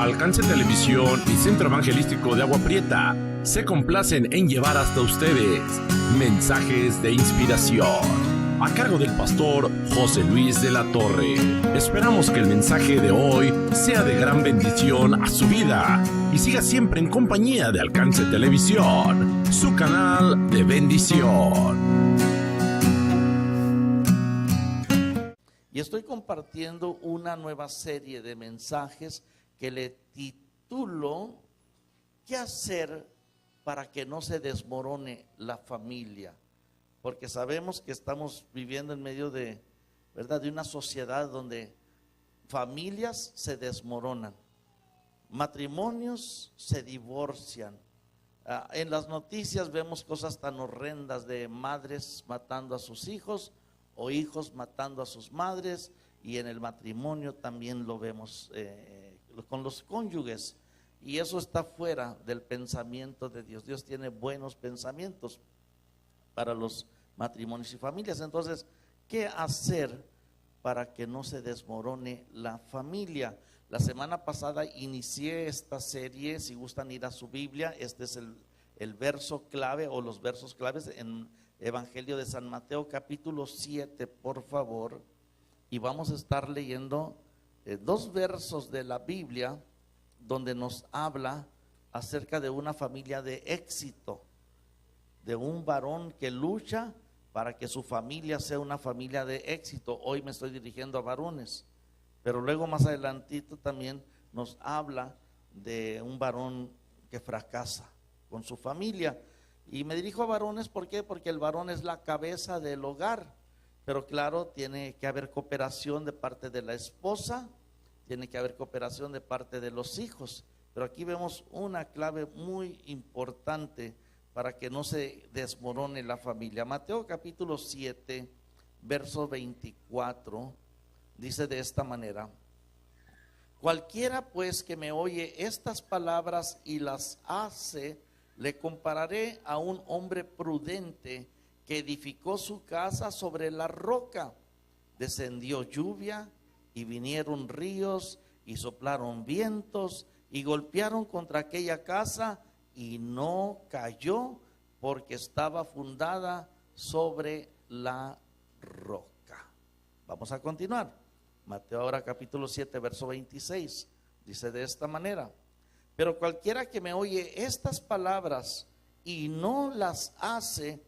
Alcance Televisión y Centro Evangelístico de Agua Prieta se complacen en llevar hasta ustedes mensajes de inspiración a cargo del pastor José Luis de la Torre. Esperamos que el mensaje de hoy sea de gran bendición a su vida y siga siempre en compañía de Alcance Televisión, su canal de bendición. Y estoy compartiendo una nueva serie de mensajes que le titulo ¿Qué hacer para que no se desmorone la familia? Porque sabemos que estamos viviendo en medio de, ¿verdad?, de una sociedad donde familias se desmoronan, matrimonios se divorcian. En las noticias vemos cosas tan horrendas de madres matando a sus hijos o hijos matando a sus madres, y en el matrimonio también lo vemos con los cónyuges, y eso está fuera del pensamiento de Dios. Dios tiene buenos pensamientos para los matrimonios y familias. Entonces, ¿qué hacer para que no se desmorone la familia? La semana pasada inicié esta serie. Si gustan ir a su Biblia, este es el verso clave o los versos claves en Evangelio de San Mateo capítulo 7, por favor, y vamos a estar leyendo dos versos de la Biblia donde nos habla acerca de una familia de éxito, de un varón que lucha para que su familia sea una familia de éxito. Hoy me estoy dirigiendo a varones, pero luego más adelantito también nos habla de un varón que fracasa con su familia. Y me dirijo a varones, ¿por qué? Porque el varón es la cabeza del hogar, pero claro, tiene que haber cooperación de parte de la esposa, tiene que haber cooperación de parte de los hijos, pero aquí vemos una clave muy importante para que no se desmorone la familia. Mateo capítulo 7, verso 24, dice de esta manera: cualquiera pues que me oye estas palabras y las hace, le compararé a un hombre prudente que edificó su casa sobre la roca. Descendió lluvia y vinieron ríos y soplaron vientos y golpearon contra aquella casa y no cayó porque estaba fundada sobre la roca. Vamos a continuar. Mateo ahora capítulo 7, verso 26. Dice de esta manera: pero cualquiera que me oye estas palabras y no las hace,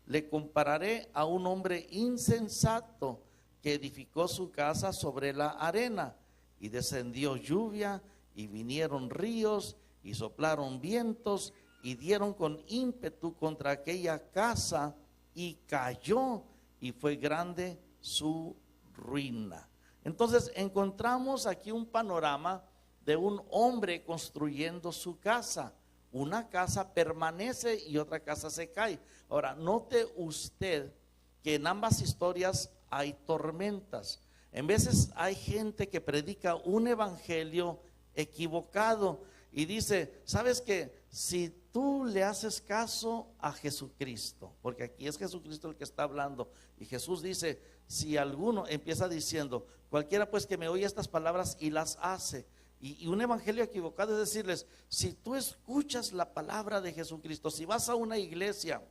le compararé a un hombre insensato que edificó su casa sobre la arena, y descendió lluvia y vinieron ríos y soplaron vientos y dieron con ímpetu contra aquella casa y cayó, y fue grande su ruina. Entonces encontramos aquí un panorama de un hombre construyendo su casa. Una casa permanece y otra casa se cae. Ahora, note usted que en ambas historias hay tormentas. En veces hay gente que predica un evangelio equivocado y dice, ¿sabes qué? Si tú le haces caso a Jesucristo, porque aquí es Jesucristo el que está hablando, y Jesús dice, si alguno empieza diciendo, cualquiera pues que me oye estas palabras y las hace. Y un evangelio equivocado es decirles, si tú escuchas la palabra de Jesucristo, si vas a una iglesia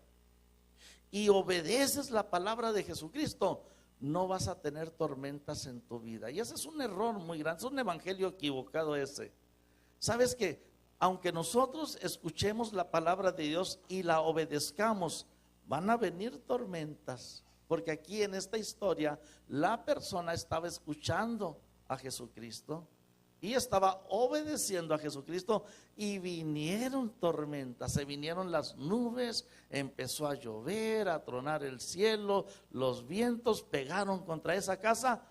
y obedeces la palabra de Jesucristo, no vas a tener tormentas en tu vida. Y ese es un error muy grande, es un evangelio equivocado ese. ¿Sabes qué? Aunque nosotros escuchemos la palabra de Dios y la obedezcamos, van a venir tormentas. Porque aquí en esta historia, la persona estaba escuchando a Jesucristo y estaba obedeciendo a Jesucristo, y vinieron tormentas, se vinieron las nubes, empezó a llover, a tronar el cielo, los vientos pegaron contra esa casa,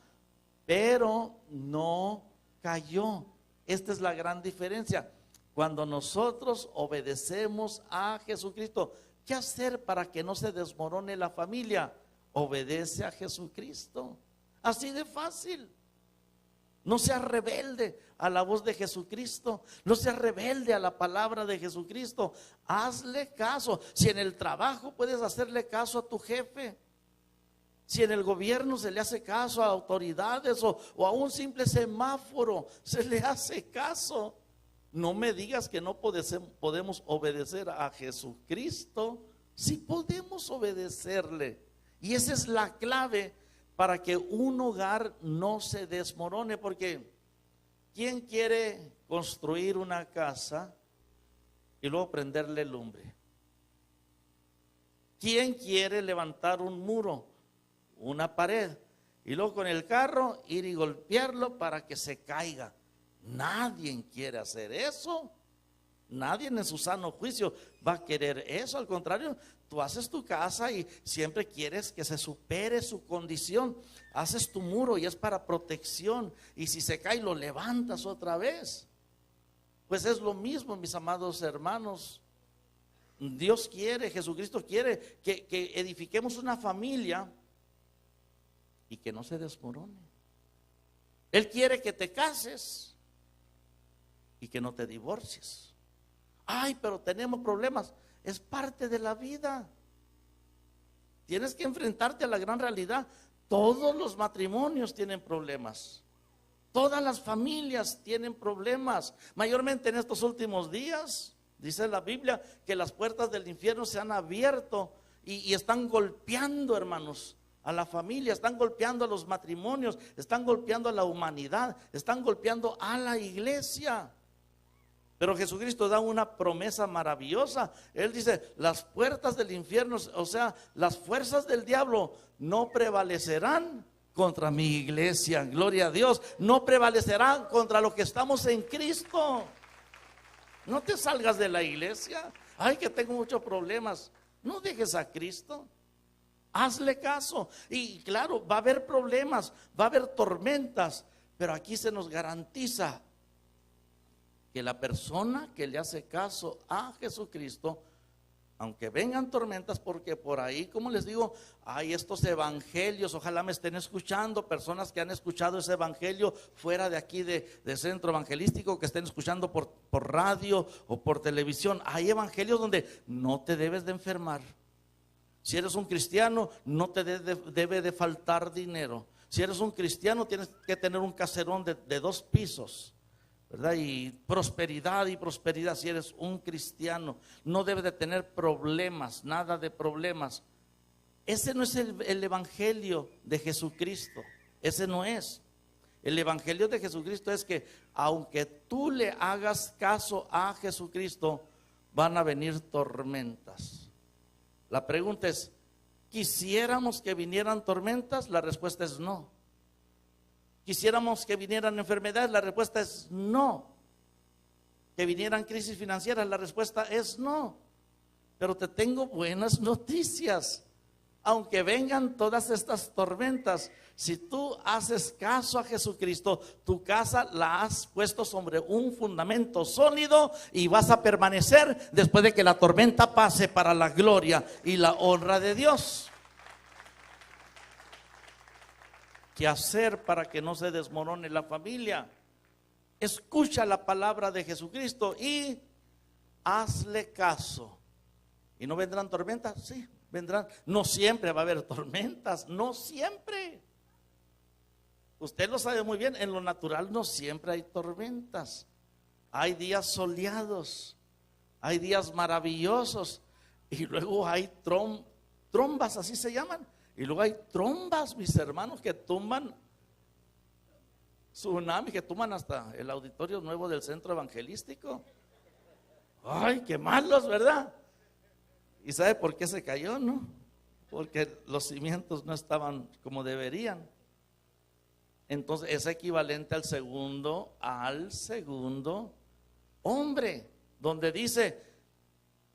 pero no cayó. Esta es la gran diferencia. Cuando nosotros obedecemos a Jesucristo, ¿qué hacer para que no se desmorone la familia? Obedece a Jesucristo. Así de fácil. No seas rebelde a la voz de Jesucristo. No seas rebelde a la palabra de Jesucristo. Hazle caso. Si en el trabajo puedes hacerle caso a tu jefe, si en el gobierno se le hace caso a autoridades o a un simple semáforo se le hace caso. No me digas que no podemos obedecer a Jesucristo. Sí podemos obedecerle. Y esa es la clave para que un hogar no se desmorone. Porque ¿quién quiere construir una casa y luego prenderle lumbre? ¿Quién quiere levantar un muro, una pared, y luego con el carro ir y golpearlo para que se caiga? Nadie quiere hacer eso. Nadie en su sano juicio va a querer eso. Al contrario, tú haces tu casa y siempre quieres que se supere su condición. Haces tu muro y es para protección. Y si se cae, lo levantas otra vez. Pues es lo mismo, mis amados hermanos. Dios quiere, Jesucristo quiere que edifiquemos una familia y que no se desmorone. Él quiere que te cases y que no te divorcies. Ay, pero tenemos problemas. Es parte de la vida. Tienes que enfrentarte a la gran realidad. Todos los matrimonios tienen problemas. Todas las familias tienen problemas. Mayormente en estos últimos días, dice la Biblia, que las puertas del infierno se han abierto y están golpeando, hermanos, a la familia, están golpeando a los matrimonios, están golpeando a la humanidad, están golpeando a la iglesia. Pero Jesucristo da una promesa maravillosa. Él dice, las puertas del infierno, o sea, las fuerzas del diablo no prevalecerán contra mi iglesia. Gloria a Dios. No prevalecerán contra lo que estamos en Cristo. No te salgas de la iglesia. Ay, que tengo muchos problemas. No dejes a Cristo. Hazle caso. Y claro, va a haber problemas, va a haber tormentas, pero aquí se nos garantiza que la persona que le hace caso a Jesucristo, aunque vengan tormentas, porque por ahí, como les digo, hay estos evangelios, ojalá me estén escuchando, personas que han escuchado ese evangelio fuera de aquí de centro evangelístico, que estén escuchando por radio o por televisión. Hay evangelios donde no te debes de enfermar. Si eres un cristiano, no te debe de faltar dinero. Si eres un cristiano, tienes que tener un caserón de 2 pisos, ¿verdad? Y prosperidad y prosperidad. Si eres un cristiano, no debes de tener problemas, nada de problemas. Ese no es el evangelio de Jesucristo. Ese no es. El evangelio de Jesucristo es que aunque tú le hagas caso a Jesucristo, van a venir tormentas. La pregunta es, ¿quisiéramos que vinieran tormentas? La respuesta es no. ¿Quisiéramos que vinieran enfermedades? La respuesta es no. ¿Que vinieran crisis financieras? La respuesta es no. Pero te tengo buenas noticias. Aunque vengan todas estas tormentas, si tú haces caso a Jesucristo, tu casa la has puesto sobre un fundamento sólido y vas a permanecer después de que la tormenta pase para la gloria y la honra de Dios. ¿Qué hacer para que no se desmorone la familia? Escucha la palabra de Jesucristo y hazle caso. ¿Y no vendrán tormentas? Sí, vendrán. No siempre va a haber tormentas, no siempre. Usted lo sabe muy bien, en lo natural no siempre hay tormentas. Hay días soleados, hay días maravillosos y luego hay trombas, así se llaman. Y luego hay trombas, mis hermanos, que tumban, tsunamis que tumban hasta el auditorio nuevo del centro evangelístico. Ay, qué malos, ¿verdad? ¿Y sabe por qué se cayó? No, porque los cimientos no estaban como deberían. Entonces es equivalente al segundo hombre, donde dice,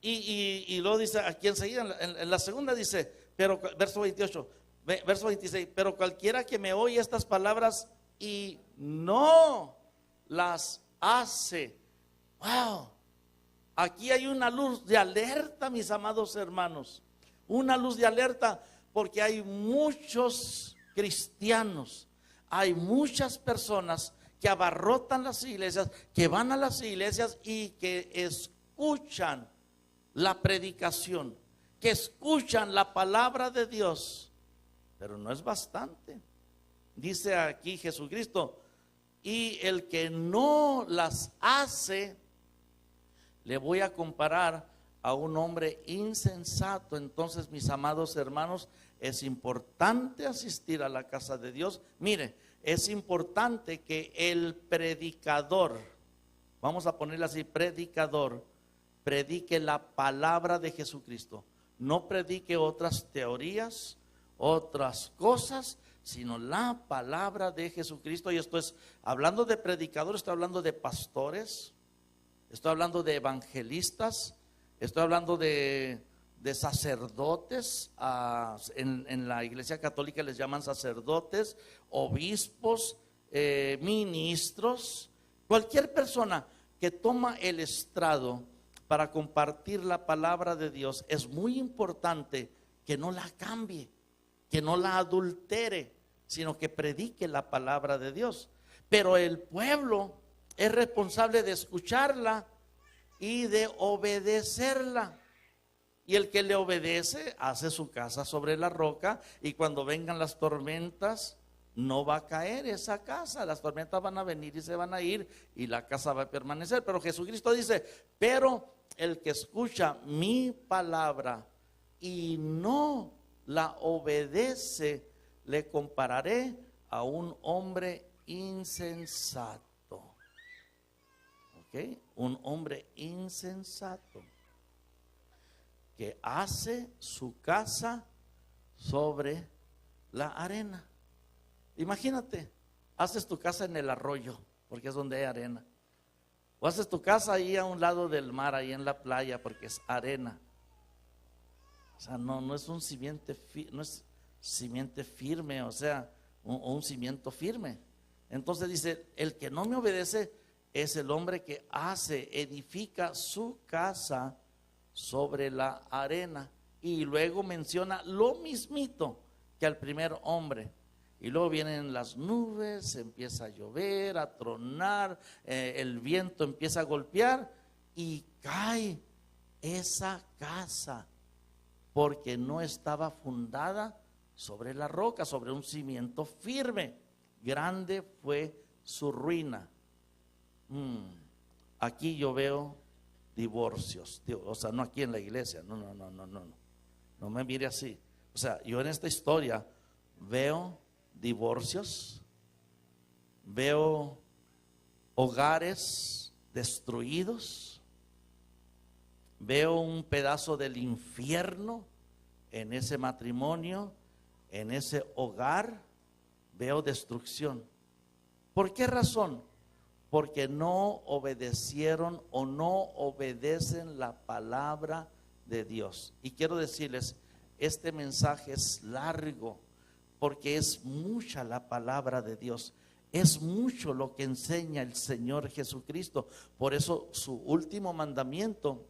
y luego dice aquí enseguida, en la segunda dice, pero verso 28, verso 26, pero cualquiera que me oye estas palabras y no las hace. Wow. Aquí hay una luz de alerta, mis amados hermanos. Una luz de alerta porque hay muchos cristianos, hay muchas personas que abarrotan las iglesias, que van a las iglesias y que escuchan la predicación, que escuchan la palabra de Dios, pero no es bastante. Dice aquí Jesucristo, y el que no las hace, le voy a comparar a un hombre insensato. Entonces, mis amados hermanos, es importante asistir a la casa de Dios. Mire, es importante que el predicador, vamos a ponerle así, predicador, predique la palabra de Jesucristo. No predique otras teorías, otras cosas, sino la palabra de Jesucristo. Y esto es, hablando de predicadores, estoy hablando de pastores, estoy hablando de evangelistas, estoy hablando de sacerdotes. En la Iglesia Católica les llaman sacerdotes, obispos, ministros. Cualquier persona que toma el estrado para compartir la palabra de Dios, es muy importante que no la cambie, que no la adultere, sino que predique la palabra de Dios. Pero el pueblo es responsable de escucharla y de obedecerla. Y el que le obedece hace su casa sobre la roca, y cuando vengan las tormentas no va a caer esa casa. Las tormentas van a venir y se van a ir, y la casa va a permanecer. Pero Jesucristo dice: pero el que escucha mi palabra y no la obedece, le compararé a un hombre insensato. ¿Ok? Un hombre insensato que hace su casa sobre la arena. Imagínate, haces tu casa en el arroyo, porque es donde hay arena. O haces tu casa ahí a un lado del mar, ahí en la playa, porque es arena. O sea, no es un simiente, no es simiente firme, o sea, un cimiento firme. Entonces dice: el que no me obedece es el hombre que edifica su casa sobre la arena. Y luego menciona lo mismito que al primer hombre. Y luego vienen las nubes, empieza a llover, a tronar, el viento empieza a golpear y cae esa casa, porque no estaba fundada sobre la roca, sobre un cimiento firme. Grande fue su ruina. Aquí yo veo divorcios, o sea, no aquí en la iglesia, no me mire así. O sea, yo en esta historia veo divorcios, veo hogares destruidos, veo un pedazo del infierno en ese matrimonio, en ese hogar, veo destrucción. ¿Por qué razón? Porque no obedecieron o no obedecen la palabra de Dios. Y quiero decirles, este mensaje es largo, porque es mucha la palabra de Dios, es mucho lo que enseña el Señor Jesucristo. Por eso su último mandamiento,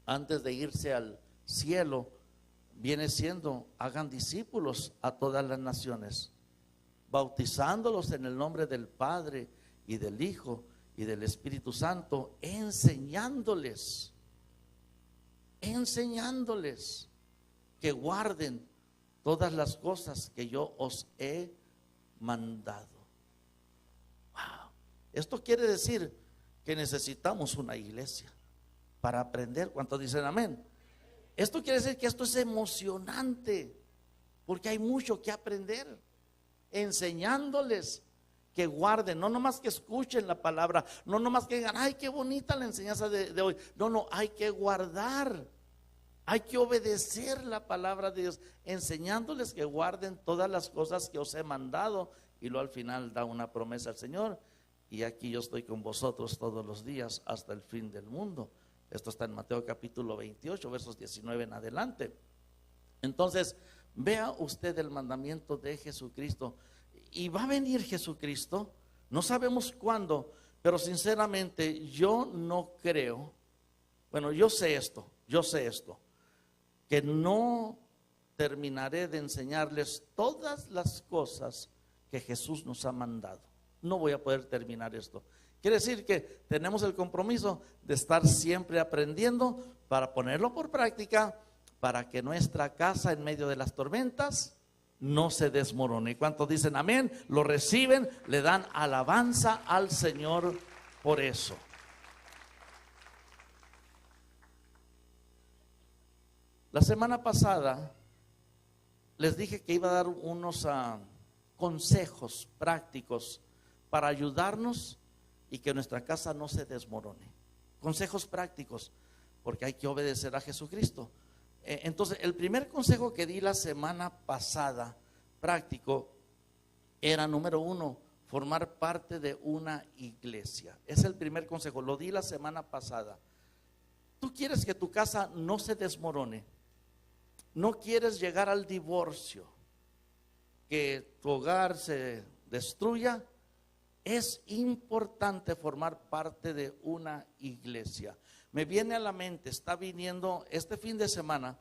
antes de irse al cielo, viene siendo: hagan discípulos a todas las naciones, bautizándolos en el nombre del Padre y del Hijo y del Espíritu Santo, enseñándoles que guarden todas las cosas que yo os he mandado. Wow. Esto quiere decir que necesitamos una iglesia para aprender. ¿Cuántos dicen amén? Esto quiere decir que esto es emocionante, porque hay mucho que aprender, enseñándoles que guarden, no nomás que escuchen la palabra, no nomás que digan: ay, qué bonita la enseñanza de hoy. No, hay que guardar, hay que obedecer la palabra de Dios, enseñándoles que guarden todas las cosas que os he mandado. Y luego al final da una promesa al Señor: y aquí yo estoy con vosotros todos los días hasta el fin del mundo. Esto está en Mateo capítulo 28, versos 19 en adelante. Entonces, vea usted el mandamiento de Jesucristo. Y va a venir Jesucristo, no sabemos cuándo, pero sinceramente yo no creo, bueno, yo sé esto, que no terminaré de enseñarles todas las cosas que Jesús nos ha mandado. No voy a poder terminar esto. Quiere decir que tenemos el compromiso de estar siempre aprendiendo para ponerlo por práctica, para que nuestra casa en medio de las tormentas no se desmorone. ¿Cuántos dicen amén? Lo reciben, le dan alabanza al Señor por eso. La semana pasada les dije que iba a dar unos consejos prácticos para ayudarnos y que nuestra casa no se desmorone. Consejos prácticos, porque hay que obedecer a Jesucristo. Entonces, el primer consejo que di la semana pasada, práctico, era número 1, formar parte de una iglesia. Es el primer consejo, lo di la semana pasada. Tú quieres que tu casa no se desmorone, no quieres llegar al divorcio, que tu hogar se destruya. Es importante formar parte de una iglesia. Me viene a la mente, está viniendo este fin de semana,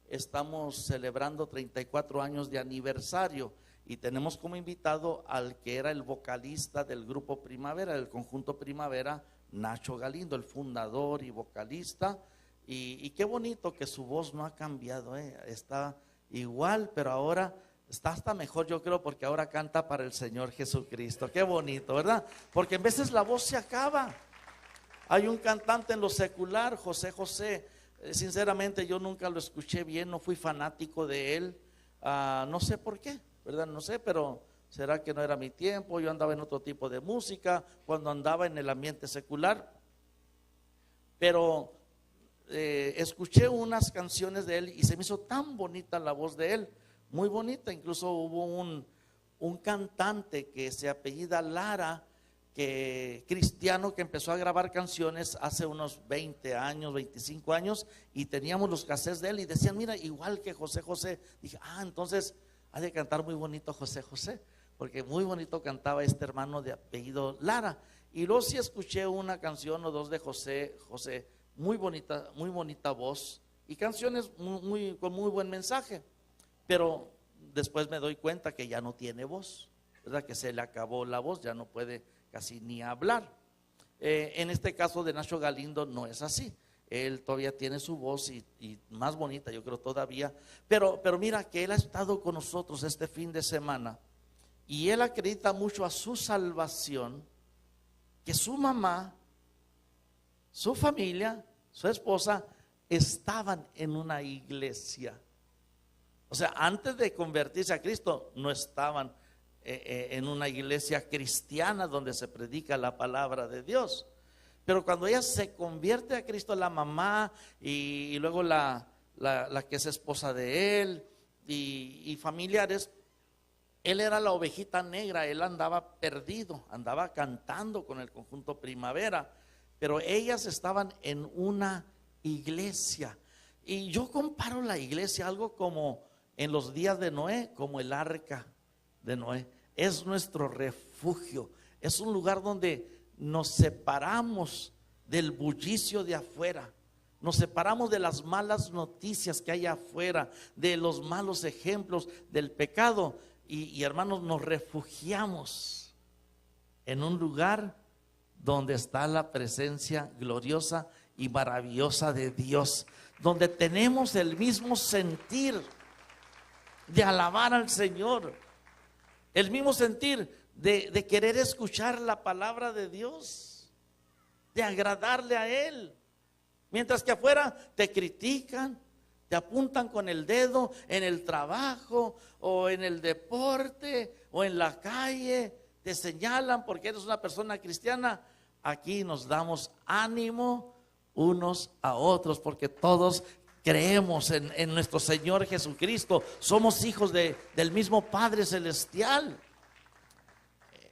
estamos celebrando 34 años de aniversario y tenemos como invitado al que era el vocalista del grupo Primavera, del conjunto Primavera, Nacho Galindo, el fundador y vocalista. Y qué bonito que su voz no ha cambiado, está igual, pero ahora está hasta mejor, yo creo, porque ahora canta para el Señor Jesucristo. Qué bonito, ¿verdad? Porque en veces la voz se acaba. Hay un cantante en lo secular, José José. Sinceramente yo nunca lo escuché bien, no fui fanático de él. No sé por qué, ¿verdad? No sé, pero será que no era mi tiempo. Yo andaba en otro tipo de música cuando andaba en el ambiente secular. Pero escuché unas canciones de él y se me hizo tan bonita la voz de él, muy bonita. Incluso hubo un cantante que se apellida Lara, que cristiano, que empezó a grabar canciones hace unos 20 años, 25 años, y teníamos los cassettes de él y decían, mira, igual que José José. Dije, entonces ha de cantar muy bonito José José, porque muy bonito cantaba este hermano de apellido Lara. Y luego sí escuché una canción o dos de José José, muy bonita voz y canciones con muy buen mensaje, pero después me doy cuenta que ya no tiene voz, ¿verdad? Que se le acabó la voz, ya no puede casi ni hablar. En este caso de Nacho Galindo no es así, él todavía tiene su voz y más bonita, yo creo todavía, pero mira que él ha estado con nosotros este fin de semana y él acredita mucho a su salvación, que su mamá, su familia, su esposa estaban en una iglesia. O sea, antes de convertirse a Cristo no estaban en una iglesia cristiana donde se predica la palabra de Dios. Pero cuando ella se convierte a Cristo, la mamá y luego la que es esposa de él y familiares, él era la ovejita negra, él andaba perdido, andaba cantando con el conjunto Primavera, pero ellas estaban en una iglesia. Y yo comparo la iglesia algo como en los días de Noé, como el arca de Noé. Es nuestro refugio, es un lugar donde nos separamos del bullicio de afuera, nos separamos de las malas noticias que hay afuera, de los malos ejemplos del pecado. Y hermanos, nos refugiamos en un lugar donde está la presencia gloriosa y maravillosa de Dios, donde tenemos el mismo sentir de alabar al Señor, el mismo sentir de querer escuchar la palabra de Dios, de agradarle a Él. Mientras que afuera te critican, te apuntan con el dedo en el trabajo o en el deporte o en la calle, te señalan porque eres una persona cristiana. Aquí nos damos ánimo unos a otros porque todos creemos en nuestro Señor Jesucristo, somos hijos del mismo Padre Celestial.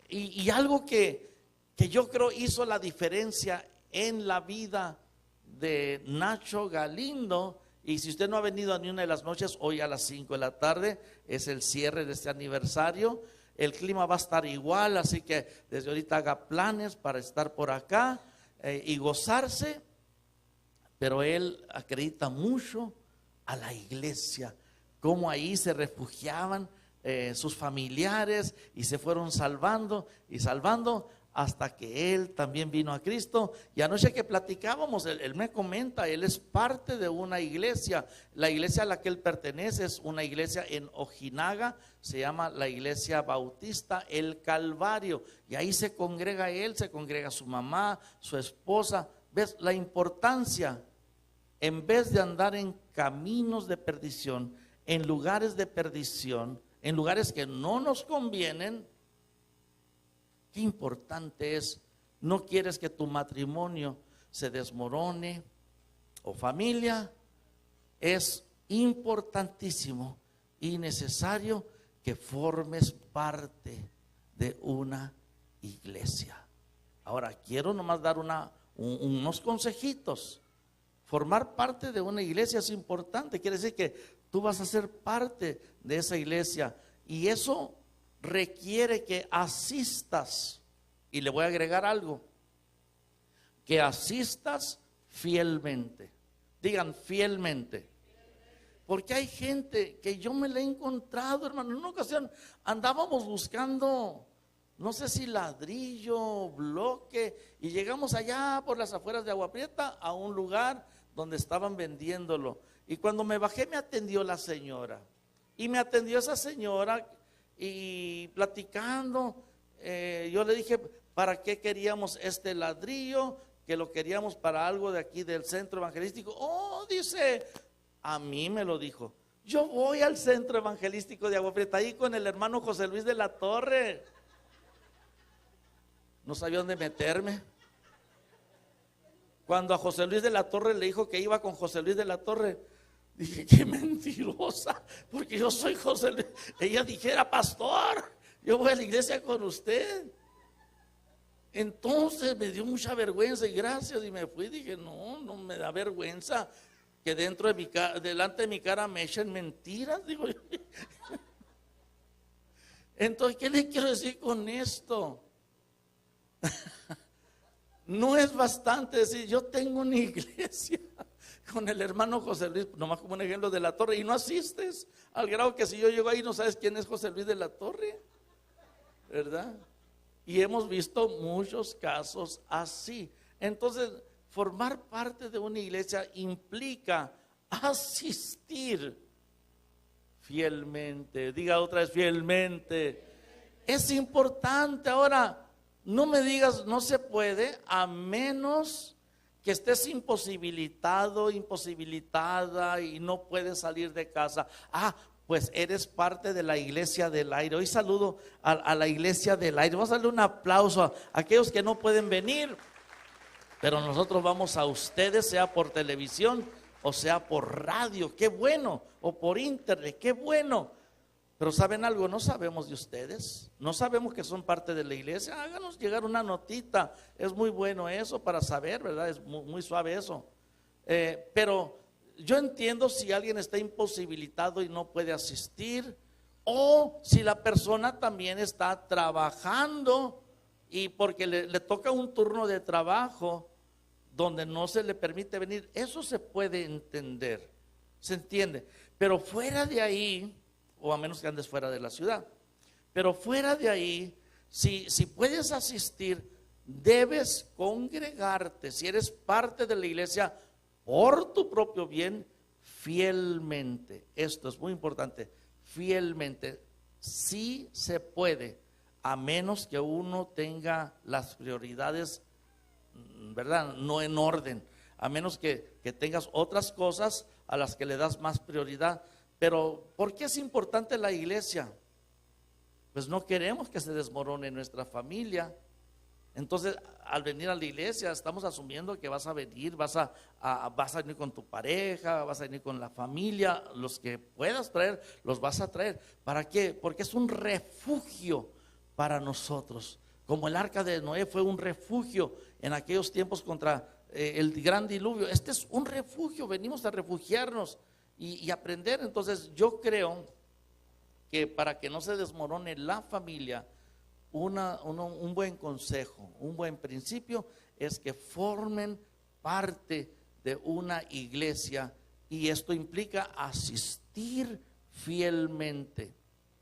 Y algo que yo creo hizo la diferencia en la vida de Nacho Galindo. Y si usted no ha venido a ni una de las noches, hoy a las 5 de la tarde es el cierre de este aniversario. El clima va a estar igual, así que desde ahorita haga planes para estar por acá y gozarse. Pero él acredita mucho a la iglesia, cómo ahí se refugiaban sus familiares y se fueron salvando y salvando hasta que él también vino a Cristo. Y anoche que platicábamos, él me comenta, él es parte de una iglesia. La iglesia a la que él pertenece es una iglesia en Ojinaga, se llama la Iglesia Bautista El Calvario, y ahí se congrega él, se congrega su mamá, su esposa. ¿Ves la importancia? En vez de andar en caminos de perdición, en lugares de perdición, en lugares que no nos convienen. Qué importante es, no quieres que tu matrimonio se desmorone o familia, es importantísimo y necesario que formes parte de una iglesia. Ahora, quiero nomás dar unos consejitos. Formar parte de una iglesia es importante, quiere decir que tú vas a ser parte de esa iglesia y eso requiere que asistas. Y le voy a agregar algo, que asistas fielmente. Digan fielmente. Porque hay gente que yo me la he encontrado, hermano. En una ocasión andábamos buscando, no sé si ladrillo, bloque, y llegamos allá por las afueras de Agua Prieta a un lugar donde estaban vendiéndolo. Y cuando me bajé me atendió la señora. Y me atendió esa señora y platicando, yo le dije, ¿para qué queríamos este ladrillo? Que lo queríamos para algo de aquí del centro evangelístico. Oh, dice, a mí me lo dijo. Yo voy al centro evangelístico de Agua Prieta, ahí con el hermano José Luis de la Torre. No sabía dónde meterme. Cuando a José Luis de la Torre le dijo que iba con José Luis de la Torre, dije, qué mentirosa, porque yo soy José Luis. Ella dijera, pastor, yo voy a la iglesia con usted. Entonces me dio mucha vergüenza y gracias y me fui. Dije, no me da vergüenza que dentro de delante de mi cara me echen mentiras, digo yo. Entonces, ¿qué le quiero decir con esto? No es bastante decir, yo tengo una iglesia con el hermano José Luis, nomás como un ejemplo de la Torre, y no asistes, al grado que si yo llego ahí no sabes quién es José Luis de la Torre, ¿verdad? Y hemos visto muchos casos así. Entonces, formar parte de una iglesia implica asistir fielmente. Diga otra vez, fielmente. Es importante. Ahora, no me digas, no se puede, a menos que estés imposibilitado, imposibilitada y no puedes salir de casa. Pues eres parte de la iglesia del aire. Hoy saludo a la iglesia del aire. Vamos a darle un aplauso a aquellos que no pueden venir, pero nosotros vamos a ustedes, sea por televisión o sea por radio. Qué bueno, o por internet, qué bueno. Pero ¿saben algo? No sabemos de ustedes, no sabemos que son parte de la iglesia. Háganos llegar una notita, es muy bueno eso para saber, ¿verdad? Es muy suave eso. Pero yo entiendo si alguien está imposibilitado y no puede asistir, o si la persona también está trabajando y porque le toca un turno de trabajo donde no se le permite venir. Eso se puede entender, se entiende. Pero fuera de ahí, o a menos que andes fuera de la ciudad, pero fuera de ahí, si puedes asistir, debes congregarte. Si eres parte de la iglesia, por tu propio bien, fielmente. Esto es muy importante, fielmente. Sí se puede, a menos que uno tenga las prioridades, ¿verdad? No en orden, a menos que tengas otras cosas a las que le das más prioridad. Pero ¿por qué es importante la iglesia? Pues no queremos que se desmorone nuestra familia. Entonces, al venir a la iglesia, estamos asumiendo que vas a venir, vas a venir con tu pareja, vas a venir con la familia, los que puedas traer, los vas a traer. ¿Para qué? Porque es un refugio para nosotros. Como el arca de Noé fue un refugio en aquellos tiempos contra el gran diluvio. Este es un refugio, venimos a refugiarnos y aprender. Entonces, yo creo que para que no se desmorone la familia, un buen consejo, un buen principio es que formen parte de una iglesia, y esto implica asistir fielmente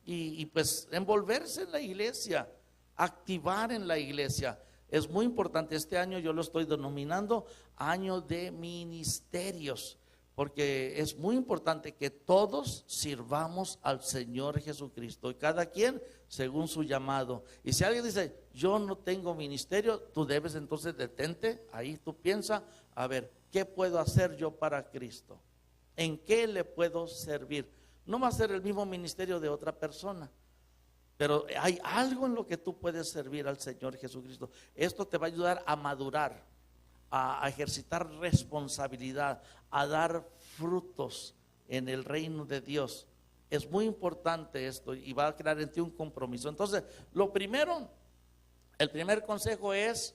y pues envolverse en la iglesia, activar en la iglesia. Es muy importante. Este año yo lo estoy denominando año de ministerios, porque es muy importante que todos sirvamos al Señor Jesucristo, y cada quien según su llamado. Y si alguien dice, yo no tengo ministerio, tú debes entonces detente, ahí tú piensa, a ver, ¿qué puedo hacer yo para Cristo? ¿En qué le puedo servir? No va a ser el mismo ministerio de otra persona, pero hay algo en lo que tú puedes servir al Señor Jesucristo. Esto te va a ayudar a madurar, a ejercitar responsabilidad, a dar frutos en el reino de Dios. Es muy importante esto y va a crear en ti un compromiso. Entonces, lo primero, el primer consejo es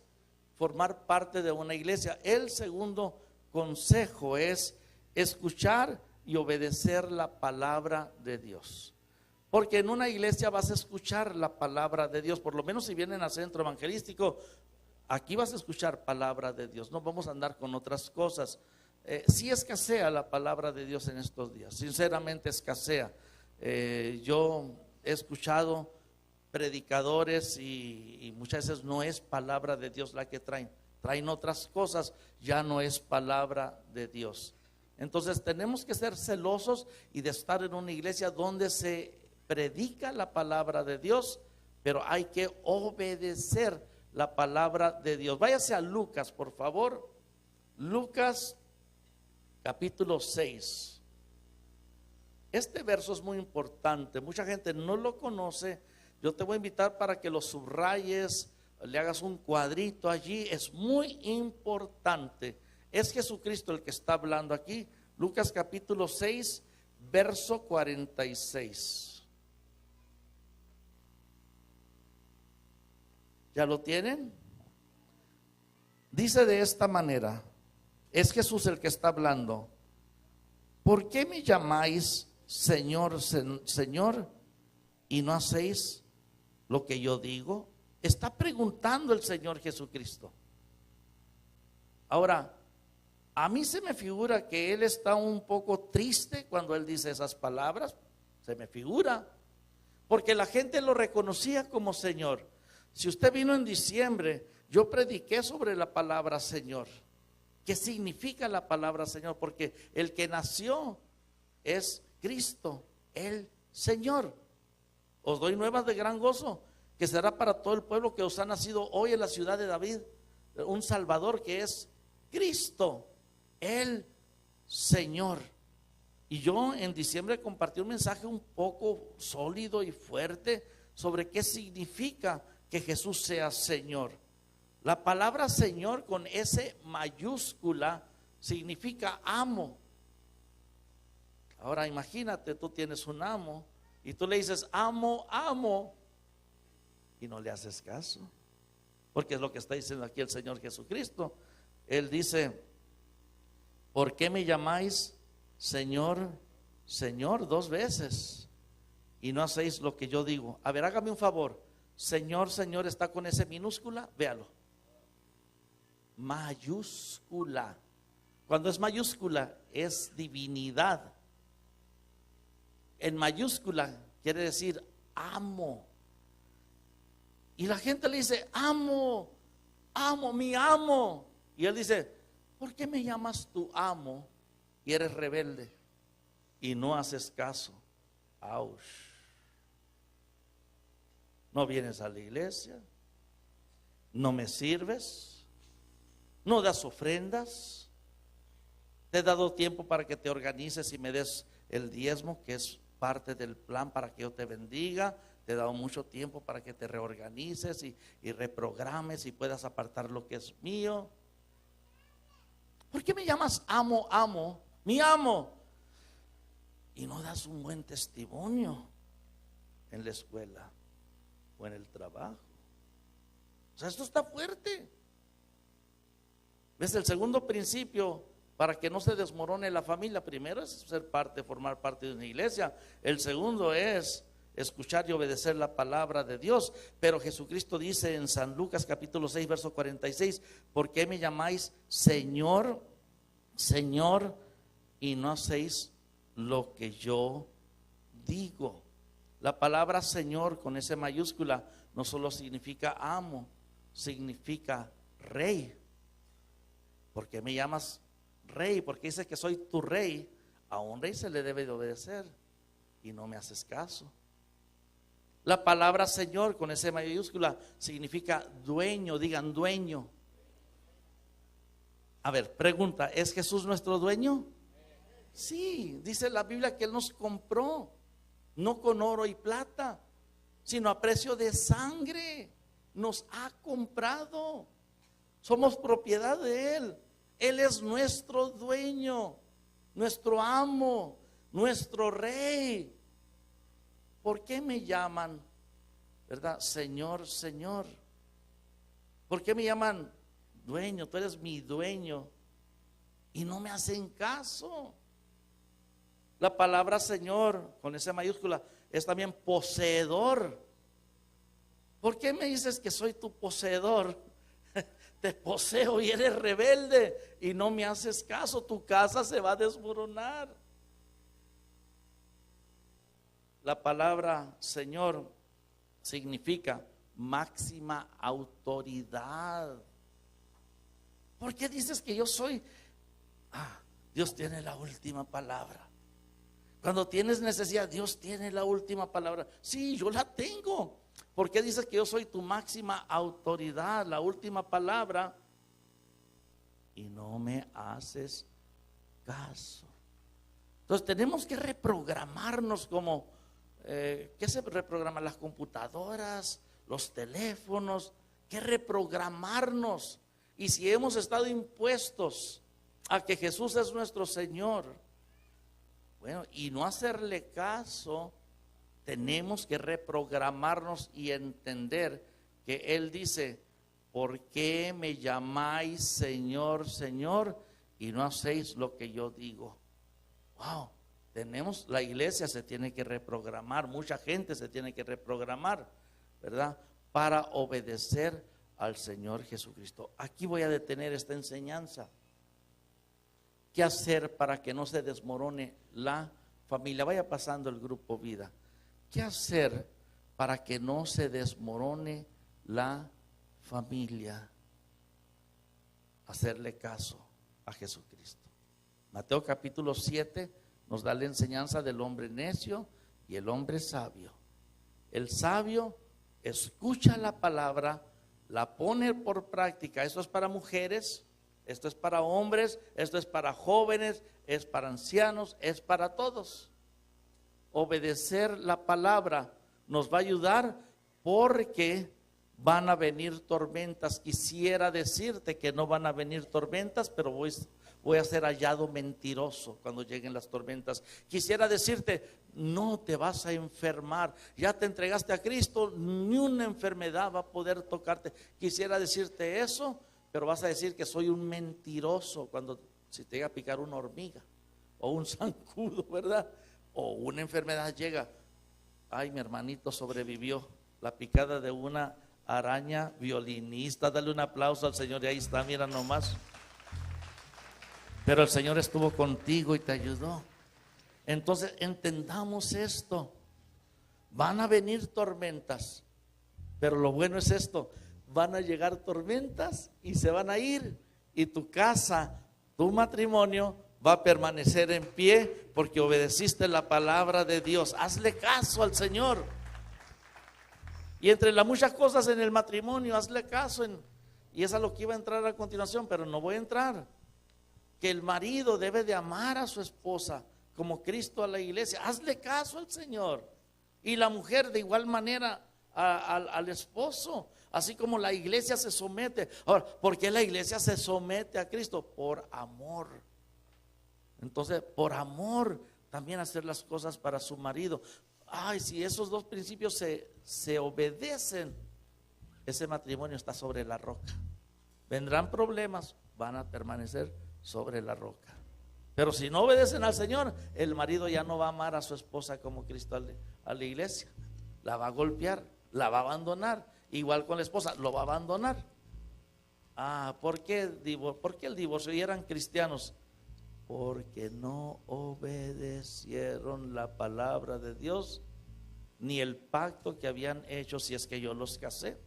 formar parte de una iglesia. El segundo consejo es escuchar y obedecer la palabra de Dios. Porque en una iglesia vas a escuchar la palabra de Dios. Por lo menos si vienen al centro evangelístico, aquí vas a escuchar palabra de Dios. No vamos a andar con otras cosas. Sí escasea la palabra de Dios en estos días. Sinceramente escasea. Yo he escuchado predicadores y muchas veces no es palabra de Dios la que traen otras cosas, ya no es palabra de Dios. Entonces tenemos que ser celosos y de estar en una iglesia donde se predica la palabra de Dios, pero hay que obedecer la palabra de Dios. Váyase a Lucas, por favor. Lucas capítulo 6. Este verso es muy importante, mucha gente no lo conoce. Yo te voy a invitar para que lo subrayes, le hagas un cuadrito allí, es muy importante. Es Jesucristo el que está hablando aquí. Lucas capítulo 6, verso 46. ¿Ya lo tienen? Dice de esta manera, es Jesús el que está hablando. ¿Por qué me llamáis Señor, Señor, y no hacéis lo que yo digo? Está preguntando el Señor Jesucristo. Ahora, a mí se me figura que Él está un poco triste cuando Él dice esas palabras. Se me figura, porque la gente lo reconocía como Señor. Si usted vino en diciembre, yo prediqué sobre la palabra Señor. ¿Qué significa la palabra Señor? Porque el que nació es Cristo, el Señor. Os doy nuevas de gran gozo, que será para todo el pueblo que os ha nacido hoy en la ciudad de David un Salvador, que es Cristo, el Señor. Y yo en diciembre compartí un mensaje un poco sólido y fuerte sobre qué significa que Jesús sea Señor. La palabra Señor con S mayúscula significa amo. Ahora imagínate, tú tienes un amo y tú le dices amo, amo, y no le haces caso, porque es lo que está diciendo aquí el Señor Jesucristo. Él dice, ¿por qué me llamáis Señor, Señor? 2 veces y no hacéis lo que yo digo. A ver, hágame un favor. Señor, Señor está con S minúscula, véalo. Mayúscula. Cuando es mayúscula es divinidad. En mayúscula quiere decir amo. Y la gente le dice amo, amo, mi amo. Y él dice, ¿por qué me llamas tu amo y eres rebelde y no haces caso? Auch. No vienes a la iglesia, no me sirves, no das ofrendas. Te he dado tiempo para que te organices y me des el diezmo, que es parte del plan para que yo te bendiga. Te he dado mucho tiempo para que te reorganices y reprogrames y puedas apartar lo que es mío. ¿Por qué me llamas amo, amo, mi amo? Y no das un buen testimonio en la escuela o en el trabajo. O sea, esto está fuerte. ¿Ves? El segundo principio para que no se desmorone la familia, primero es ser parte, formar parte de una iglesia. El segundo es escuchar y obedecer la palabra de Dios. Pero Jesucristo dice en San Lucas capítulo 6 verso 46, ¿por qué me llamáis Señor, Señor, y no hacéis lo que yo digo? La palabra Señor con esa mayúscula no solo significa amo, significa rey. ¿Por qué me llamas rey? Porque dice que soy tu rey. A un rey se le debe de obedecer y no me haces caso. La palabra Señor con esa mayúscula significa dueño. Digan dueño. A ver, pregunta, ¿es Jesús nuestro dueño? Sí, dice la Biblia que Él nos compró, no con oro y plata, sino a precio de sangre. Nos ha comprado. Somos propiedad de Él. Él es nuestro dueño, nuestro amo, nuestro rey. ¿Por qué me llaman, verdad, Señor, Señor? ¿Por qué me llaman dueño? Tú eres mi dueño. Y no me hacen caso. La palabra Señor, con esa mayúscula, es también poseedor. ¿Por qué me dices que soy tu poseedor? Te poseo y eres rebelde y no me haces caso. Tu casa se va a desmoronar. La palabra Señor significa máxima autoridad. ¿Por qué dices que yo soy? Dios tiene la última palabra. Cuando tienes necesidad, Dios tiene la última palabra. Sí, yo la tengo. ¿Por qué dices que yo soy tu máxima autoridad, la última palabra? Y no me haces caso. Entonces tenemos que reprogramarnos como, ¿qué se reprograma? Las computadoras, los teléfonos, que reprogramarnos. Y si hemos estado impuestos a que Jesús es nuestro Señor, bueno, y no hacerle caso, tenemos que reprogramarnos y entender que Él dice: ¿por qué me llamáis Señor, Señor, y no hacéis lo que yo digo? Wow, la iglesia se tiene que reprogramar, mucha gente se tiene que reprogramar, ¿verdad? Para obedecer al Señor Jesucristo. Aquí voy a detener esta enseñanza. ¿Qué hacer para que no se desmorone la familia? Vaya pasando el grupo vida. ¿Qué hacer para que no se desmorone la familia? Hacerle caso a Jesucristo. Mateo capítulo 7 nos da la enseñanza del hombre necio y el hombre sabio. El sabio escucha la palabra, la pone por práctica. Eso es para mujeres, esto es para hombres, esto es para jóvenes, es para ancianos, es para todos. Obedecer la palabra nos va a ayudar porque van a venir tormentas. Quisiera decirte que no van a venir tormentas, pero voy a ser hallado mentiroso cuando lleguen las tormentas. Quisiera decirte, no te vas a enfermar, ya te entregaste a Cristo, ni una enfermedad va a poder tocarte. Quisiera decirte eso, pero vas a decir que soy un mentiroso si te llega a picar una hormiga o un zancudo, ¿verdad? O una enfermedad llega. Ay, mi hermanito sobrevivió la picada de una araña violinista. Dale un aplauso al Señor, y ahí está, mira nomás. Pero el Señor estuvo contigo y te ayudó. Entonces entendamos esto. Van a venir tormentas, pero lo bueno es esto: van a llegar tormentas y se van a ir, y tu casa, tu matrimonio va a permanecer en pie porque obedeciste la palabra de Dios. Hazle caso al Señor. Y entre las muchas cosas en el matrimonio, hazle caso y es a lo que iba a entrar a continuación, pero no voy a entrar. Que el marido debe de amar a su esposa como Cristo a la iglesia. Hazle caso al Señor. Y la mujer de igual manera al esposo. Así como la iglesia se somete. Ahora, ¿por qué la iglesia se somete a Cristo? Por amor. Entonces, por amor, también hacer las cosas para su marido. Ay, si esos dos principios se obedecen, ese matrimonio está sobre la roca. Vendrán problemas, van a permanecer sobre la roca. Pero si no obedecen al Señor, el marido ya no va a amar a su esposa como Cristo a la iglesia. La va a golpear, la va a abandonar. Igual con la esposa, lo va a abandonar. ¿Por qué el divorcio? Y eran cristianos. Porque no obedecieron la palabra de Dios, ni el pacto que habían hecho, si es que yo los casé.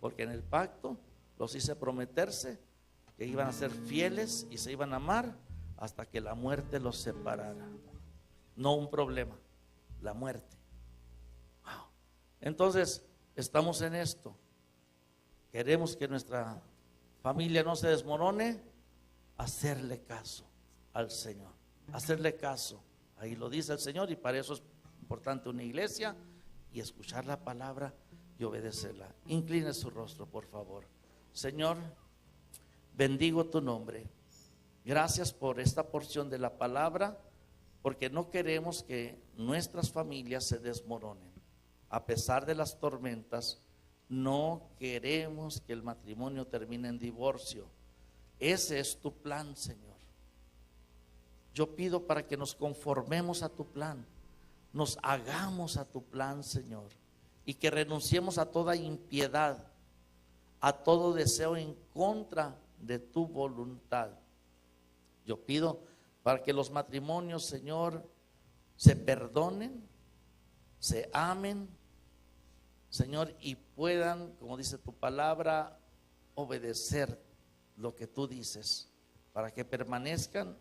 Porque en el pacto los hice prometerse que iban a ser fieles y se iban a amar hasta que la muerte los separara. No un problema, la muerte. Wow. Entonces, estamos en esto. Queremos que nuestra familia no se desmorone. Hacerle caso. al Señor, hacerle caso. Ahí lo dice el Señor, y para eso es importante una iglesia y escuchar la palabra y obedecerla. Incline su rostro, por favor. Señor, bendigo tu nombre. Gracias por esta porción de la palabra, porque no queremos que nuestras familias se desmoronen. A pesar de las tormentas, no queremos que el matrimonio termine en divorcio. Ese es tu plan, Señor. Yo pido para que nos conformemos a tu plan, nos hagamos a tu plan, Señor, y que renunciemos a toda impiedad, a todo deseo en contra de tu voluntad. Yo pido para que los matrimonios, Señor, se perdonen, se amen, Señor, y puedan, como dice tu palabra, obedecer lo que tú dices, para que permanezcan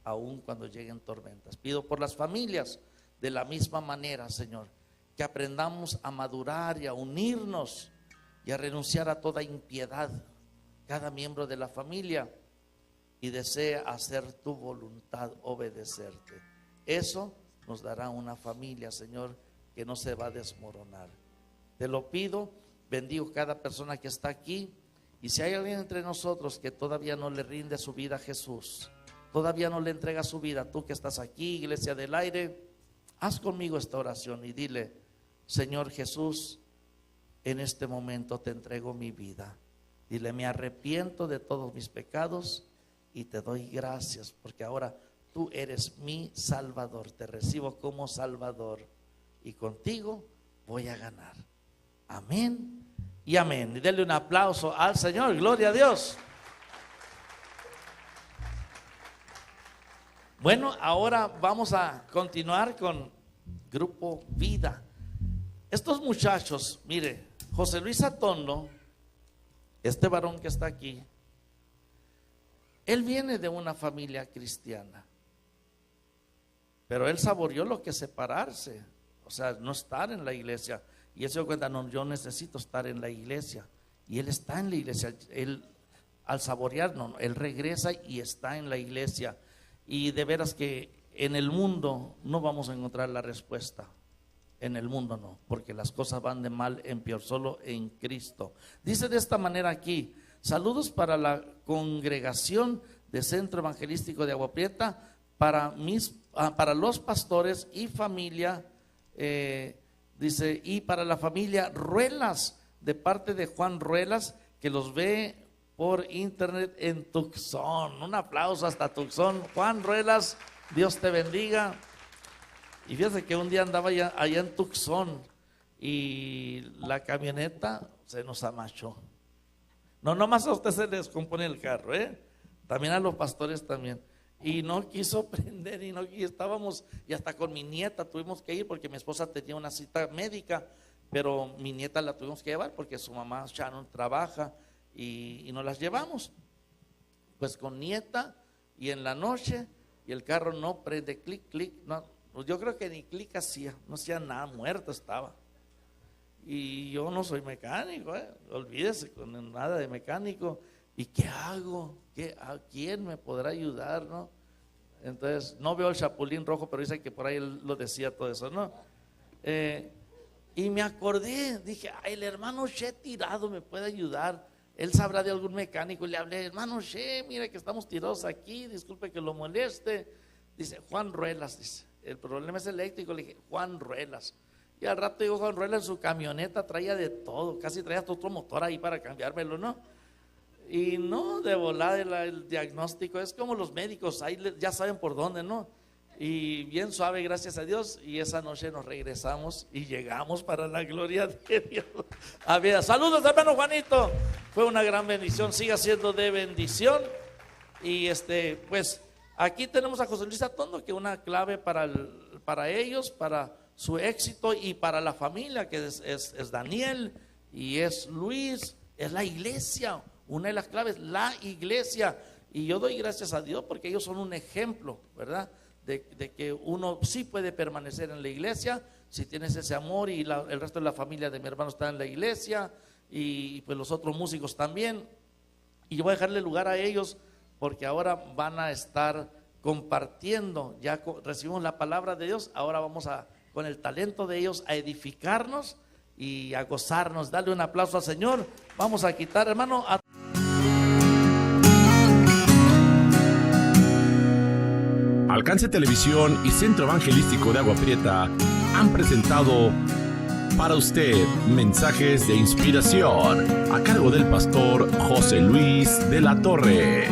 aun cuando lleguen tormentas. Pido por las familias de la misma manera, Señor, que aprendamos a madurar y a unirnos y a renunciar a toda impiedad, cada miembro de la familia, y desea hacer tu voluntad, obedecerte. Eso nos dará una familia, Señor, que no se va a desmoronar. Te lo pido, bendigo cada persona que está aquí, y si hay alguien entre nosotros que todavía no le rinde su vida a Jesús, todavía no le entrega su vida, tú que estás aquí, Iglesia del Aire, haz conmigo esta oración y dile: Señor Jesús, en este momento te entrego mi vida. Dile: me arrepiento de todos mis pecados y te doy gracias porque ahora tú eres mi Salvador. Te recibo como Salvador y contigo voy a ganar. Amén y amén. Y denle un aplauso al Señor. Gloria a Dios. Bueno, ahora vamos a continuar con Grupo Vida. Estos muchachos, mire, José Luis Atondo, este varón que está aquí, él viene de una familia cristiana, pero él saboreó lo que es separarse, o sea, no estar en la iglesia. Y él se dio cuenta: no, yo necesito estar en la iglesia. Y él está en la iglesia. Él, al saborear, no, él regresa y está en la iglesia. Y de veras que en el mundo no vamos a encontrar la respuesta. En el mundo no, porque las cosas van de mal en peor, solo en Cristo. Dice de esta manera aquí: saludos para la congregación de Centro Evangelístico de Agua Prieta, para los pastores y familia, dice, y para la familia Ruelas, de parte de Juan Ruelas, que los ve por internet en Tucson. Un aplauso hasta Tucson. Juan Ruelas, Dios te bendiga. Y fíjate que un día andaba allá en Tucson y la camioneta se nos amachó. No, nomás a usted se les descompone el carro, también a los pastores también. Y no quiso prender y estábamos, y hasta con mi nieta tuvimos que ir porque mi esposa tenía una cita médica, pero mi nieta la tuvimos que llevar porque su mamá Sharon trabaja y nos las llevamos. Pues con nieta y en la noche, y el carro no prende, clic, clic, no, yo creo que ni clic hacía, no hacía nada, muerto estaba. Y yo no soy mecánico, olvídese con nada de mecánico. ¿Y qué hago? ¿A quién me podrá ayudar, no? Entonces, no veo el chapulín rojo, pero dice que por ahí él lo decía todo eso, ¿no? Y me acordé, dije: ay, el hermano Che tirado me puede ayudar. Él sabrá de algún mecánico. Y le hablé: hermano Che, mire que estamos tirados aquí, disculpe que lo moleste. Dice: Juan Ruelas, dice, el problema es eléctrico. Le dije: Juan Ruelas. Y al rato digo: Juan Ruelas en su camioneta traía de todo, casi traía hasta otro motor ahí para cambiármelo, ¿no? Y no, de volada el diagnóstico es como los médicos, ahí ya saben por dónde, ¿no? Y bien suave, gracias a Dios. Y esa noche nos regresamos y llegamos para la gloria de Dios. A ver, saludos hermano Juanito, fue una gran bendición, siga siendo de bendición. Y pues aquí tenemos a José Luis Atondo, que una clave para ellos, para su éxito y para la familia, que es Daniel y es Luis, es la iglesia. Una de las claves, la iglesia. Y yo doy gracias a Dios porque ellos son un ejemplo, ¿verdad? De que uno sí puede permanecer en la iglesia si tienes ese amor, y el resto de la familia de mi hermano está en la iglesia, y pues los otros músicos también. Y yo voy a dejarle lugar a ellos porque ahora van a estar compartiendo, ya recibimos la palabra de Dios, ahora vamos a, con el talento de ellos, a edificarnos y a gozarnos. Dale un aplauso al Señor. Vamos a quitar, hermano, Alcance Televisión y Centro Evangelístico de Agua Prieta han presentado para usted mensajes de inspiración a cargo del pastor José Luis de la Torre.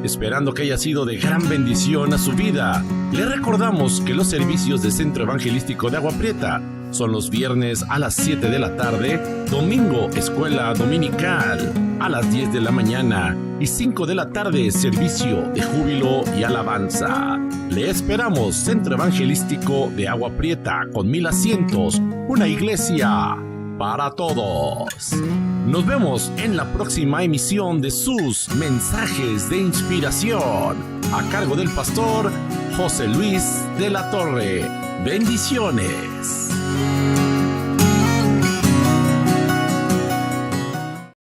Esperando que haya sido de gran bendición a su vida, le recordamos que los servicios de Centro Evangelístico de Agua Prieta son los viernes a las 7 de la tarde, domingo escuela dominical a las 10 de la mañana y 5 de la tarde servicio de júbilo y alabanza. Le esperamos, Centro Evangelístico de Agua Prieta con 1000 asientos, una iglesia para todos. Nos vemos en la próxima emisión de sus mensajes de inspiración a cargo del pastor José Luis de la Torre. Bendiciones.